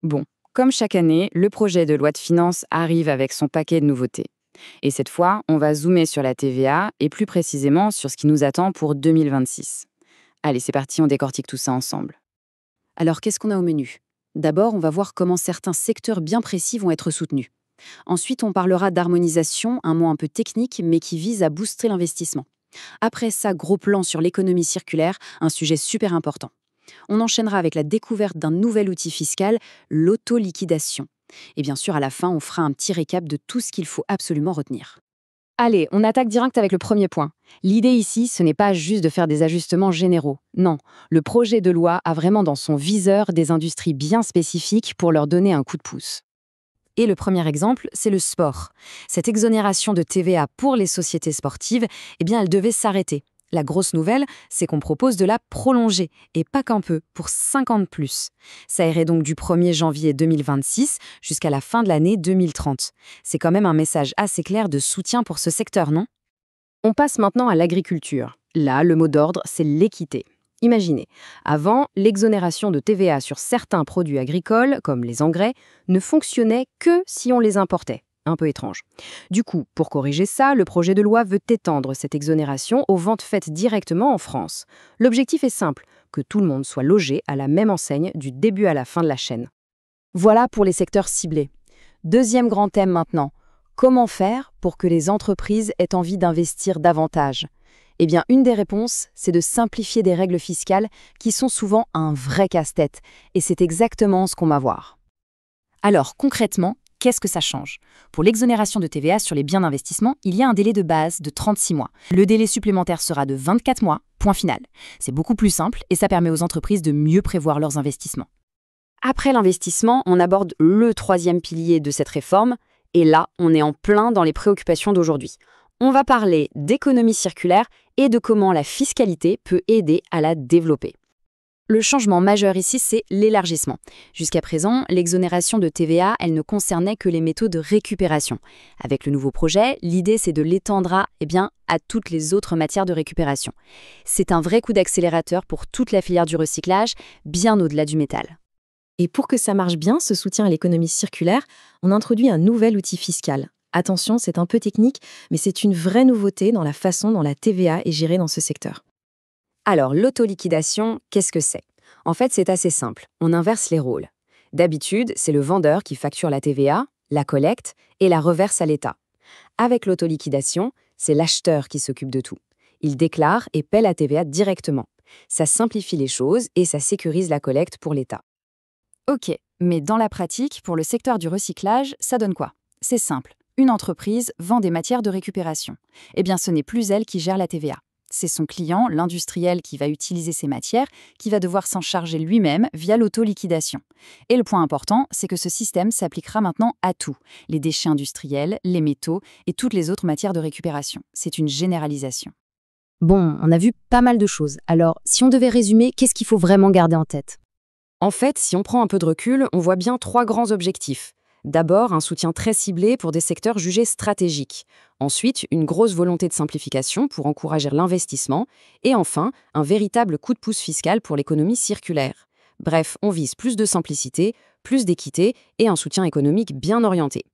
Bon, comme chaque année, le projet de loi de finances arrive avec son paquet de nouveautés. Et cette fois, on va zoomer sur la TVA et plus précisément sur ce qui nous attend pour 2026. Allez, c'est parti, on décortique tout ça ensemble. Alors, qu'est-ce qu'on a au menu? D'abord, on va voir comment certains secteurs bien précis vont être soutenus. Ensuite, on parlera d'harmonisation, un mot un peu technique, mais qui vise à booster l'investissement. Après ça, gros plan sur l'économie circulaire, un sujet super important. On enchaînera avec la découverte d'un nouvel outil fiscal, l'autoliquidation. Et bien sûr, à la fin, on fera un petit récap de tout ce qu'il faut absolument retenir. Allez, on attaque direct avec le premier point. L'idée ici, ce n'est pas juste de faire des ajustements généraux. Non, le projet de loi a vraiment dans son viseur des industries bien spécifiques pour leur donner un coup de pouce. Et le premier exemple, c'est le sport. Cette exonération de TVA pour les sociétés sportives, elle devait s'arrêter. La grosse nouvelle, c'est qu'on propose de la prolonger, et pas qu'un peu, pour 5 ans de plus. Ça irait donc du 1er janvier 2026 jusqu'à la fin de l'année 2030. C'est quand même un message assez clair de soutien pour ce secteur, non? On passe maintenant à l'agriculture. Là, le mot d'ordre, c'est l'équité. Imaginez, avant, l'exonération de TVA sur certains produits agricoles, comme les engrais, ne fonctionnait que si on les importait. Un peu étrange. Du coup, pour corriger ça, le projet de loi veut étendre cette exonération aux ventes faites directement en France. L'objectif est simple, que tout le monde soit logé à la même enseigne du début à la fin de la chaîne. Voilà pour les secteurs ciblés. Deuxième grand thème maintenant. Comment faire pour que les entreprises aient envie d'investir davantage? Une des réponses, c'est de simplifier des règles fiscales qui sont souvent un vrai casse-tête. Et c'est exactement ce qu'on va voir. Alors, concrètement, qu'est-ce que ça change? Pour l'exonération de TVA sur les biens d'investissement, il y a un délai de base de 36 mois. Le délai supplémentaire sera de 24 mois, point final. C'est beaucoup plus simple et ça permet aux entreprises de mieux prévoir leurs investissements. Après l'investissement, on aborde le troisième pilier de cette réforme, et là, on est en plein dans les préoccupations d'aujourd'hui. On va parler d'économie circulaire et de comment la fiscalité peut aider à la développer. Le changement majeur ici, c'est l'élargissement. Jusqu'à présent, l'exonération de TVA, elle ne concernait que les métaux de récupération. Avec le nouveau projet, l'idée, c'est de l'étendre à toutes les autres matières de récupération. C'est un vrai coup d'accélérateur pour toute la filière du recyclage, bien au-delà du métal. Et pour que ça marche bien, ce soutien à l'économie circulaire, on introduit un nouvel outil fiscal. Attention, c'est un peu technique, mais c'est une vraie nouveauté dans la façon dont la TVA est gérée dans ce secteur. Alors, l'autoliquidation, qu'est-ce que c'est? En fait, c'est assez simple. On inverse les rôles. D'habitude, c'est le vendeur qui facture la TVA, la collecte et la reverse à l'État. Avec l'autoliquidation, c'est l'acheteur qui s'occupe de tout. Il déclare et paie la TVA directement. Ça simplifie les choses et ça sécurise la collecte pour l'État. Ok, mais dans la pratique, pour le secteur du recyclage, ça donne quoi? C'est simple. Une entreprise vend des matières de récupération. Ce n'est plus elle qui gère la TVA. C'est son client, l'industriel qui va utiliser ces matières, qui va devoir s'en charger lui-même via l'autoliquidation. Et le point important, c'est que ce système s'appliquera maintenant à tout, les déchets industriels, les métaux et toutes les autres matières de récupération. C'est une généralisation. Bon, on a vu pas mal de choses. Alors, si on devait résumer, qu'est-ce qu'il faut vraiment garder en tête? En fait, si on prend un peu de recul, on voit bien 3 grands objectifs. D'abord, un soutien très ciblé pour des secteurs jugés stratégiques. Ensuite, une grosse volonté de simplification pour encourager l'investissement. Et enfin, un véritable coup de pouce fiscal pour l'économie circulaire. Bref, on vise plus de simplicité, plus d'équité et un soutien économique bien orienté.